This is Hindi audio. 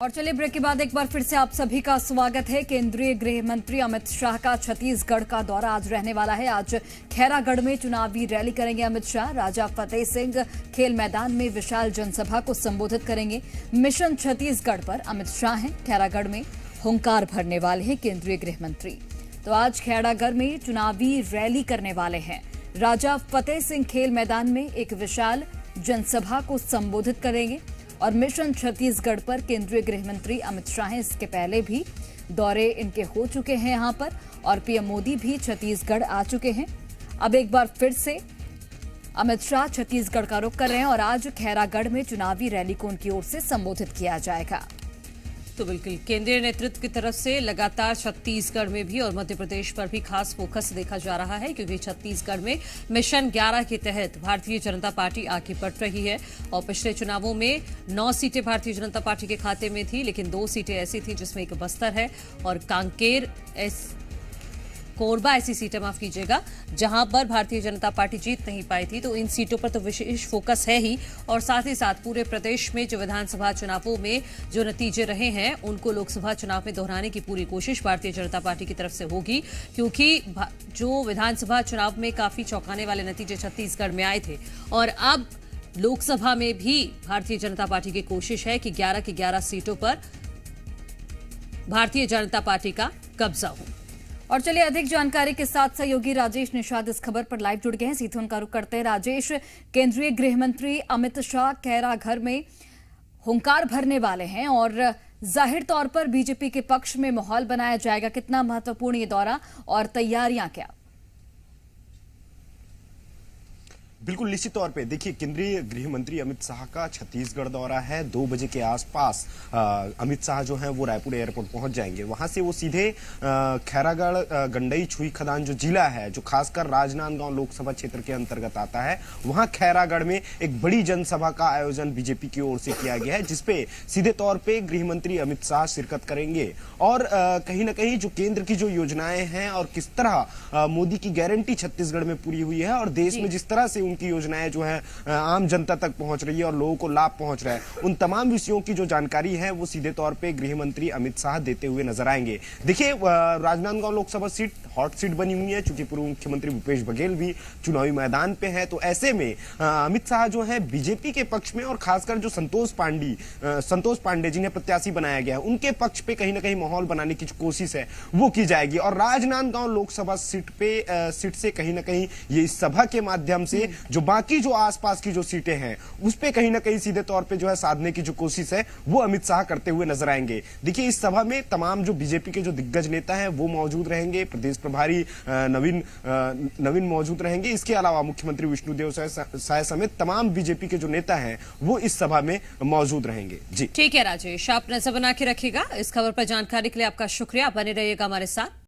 और चलिए ब्रेक के बाद एक बार फिर से आप सभी का स्वागत है। केंद्रीय गृह मंत्री अमित शाह का छत्तीसगढ़ का दौरा आज रहने वाला है। आज खैरागढ़ में चुनावी रैली करेंगे अमित शाह। राजा फतेह सिंह खेल मैदान में विशाल जनसभा को संबोधित करेंगे। मिशन छत्तीसगढ़ पर अमित शाह हैं। खैरागढ़ में हुंकार भरने वाले हैं केंद्रीय गृह मंत्री। तो आज खैरागढ़ में चुनावी रैली करने वाले हैं। राजा फतेह सिंह खेल मैदान में एक विशाल जनसभा को संबोधित करेंगे और मिशन छत्तीसगढ़ पर केंद्रीय गृह मंत्री अमित शाह हैं। इसके पहले भी दौरे इनके हो चुके हैं यहां पर और पीएम मोदी भी छत्तीसगढ़ आ चुके हैं। अब एक बार फिर से अमित शाह छत्तीसगढ़ का रुख कर रहे हैं और आज खैरागढ़ में चुनावी रैली को उनकी ओर से संबोधित किया जाएगा। तो बिल्कुल केंद्रीय नेतृत्व की तरफ से लगातार छत्तीसगढ़ में भी और मध्य प्रदेश पर भी खास फोकस देखा जा रहा है, क्योंकि छत्तीसगढ़ में मिशन 11 के तहत भारतीय जनता पार्टी आगे बढ़ रही है। और पिछले चुनावों में 9 सीटें भारतीय जनता पार्टी के खाते में थी, लेकिन 2 सीटें ऐसी थी जिसमें एक बस्तर है और कांकेर कोरबा ऐसी सीटें, माफ कीजिएगा, जहां पर भारतीय जनता पार्टी जीत नहीं पाई थी। तो इन सीटों पर तो विशेष फोकस है ही, और साथ ही साथ पूरे प्रदेश में जो विधानसभा चुनावों में जो नतीजे रहे हैं उनको लोकसभा चुनाव में दोहराने की पूरी कोशिश भारतीय जनता पार्टी की तरफ से होगी, क्योंकि जो विधानसभा चुनाव में काफी चौंकाने वाले नतीजे छत्तीसगढ़ में आए थे और अब लोकसभा में भी भारतीय जनता पार्टी की कोशिश है कि 11 की 11 सीटों पर भारतीय जनता पार्टी का कब्जा हो। और चलिए अधिक जानकारी के साथ सहयोगी राजेश निषाद इस खबर पर लाइव जुड़ गए हैं। सीधे उनका रुख करते हैं। राजेश, केंद्रीय गृह मंत्री अमित शाह खैरागढ़ में हुंकार भरने वाले हैं और जाहिर तौर पर बीजेपी के पक्ष में माहौल बनाया जाएगा। कितना महत्वपूर्ण ये दौरा और तैयारियां क्या? बिल्कुल निश्चित तौर पे देखिए, केंद्रीय गृह मंत्री अमित शाह का छत्तीसगढ़ दौरा है। 2 बजे के आसपास अमित शाह जो है वो रायपुर एयरपोर्ट पहुंच जाएंगे। वहां से वो सीधे खैरागढ़ गंडई छुई खदान जो जिला है, जो खासकर राजनांदगांव लोकसभा क्षेत्र के अंतर्गत आता है, वहां खैरागढ़ में एक बड़ी जनसभा का आयोजन बीजेपी की ओर से किया गया है, जिसपे सीधे तौर पर गृह मंत्री अमित शाह शिरकत करेंगे। और कहीं ना कहीं जो केंद्र की जो योजनाएं हैं और किस तरह मोदी की गारंटी छत्तीसगढ़ में पूरी हुई है और देश में जिस तरह से की योजनाएं जो है आम जनता तक पहुंच रही है और लोगों को लाभ पहुंच रहा है, उन तमाम विषयों की जो जानकारी है वो सीधे तौर पे गृह मंत्री अमित शाह देते हुए नजर आएंगे। देखिए, Rajnandgaon Lok Sabha seat hot seat बनी हुई है, चूंकि पूर्व मुख्यमंत्री भूपेश बघेल भी चुनावी मैदान पे है। तो ऐसे में अमित शाह जो है बीजेपी के पक्ष में और खासकर जो संतोष पांडे जिन्हें प्रत्याशी बनाया गया है, उनके पक्ष पे कहीं ना कहीं माहौल बनाने की जो कोशिश है वो की जाएगी। और राजनांदगांव लोकसभा सीट से कहीं ना कहीं ये इस सभा के माध्यम से जो बाकी जो आसपास की जो सीटें हैं उस पे कहीं ना कहीं सीधे तौर पे जो है साधने की जो कोशिश है वो अमित शाह करते हुए नजर आएंगे। देखिए, इस सभा में तमाम जो बीजेपी के जो दिग्गज नेता हैं वो मौजूद रहेंगे। प्रदेश प्रभारी नवीन मौजूद रहेंगे। इसके अलावा मुख्यमंत्री विष्णुदेव साय समेत तमाम बीजेपी के जो नेता हैं वो इस सभा में मौजूद रहेंगे। जी ठीक है राजेश, आप नजर बना के रखिएगा। इस खबर पर जानकारी के लिए आपका शुक्रिया। बने रहिएगा हमारे साथ।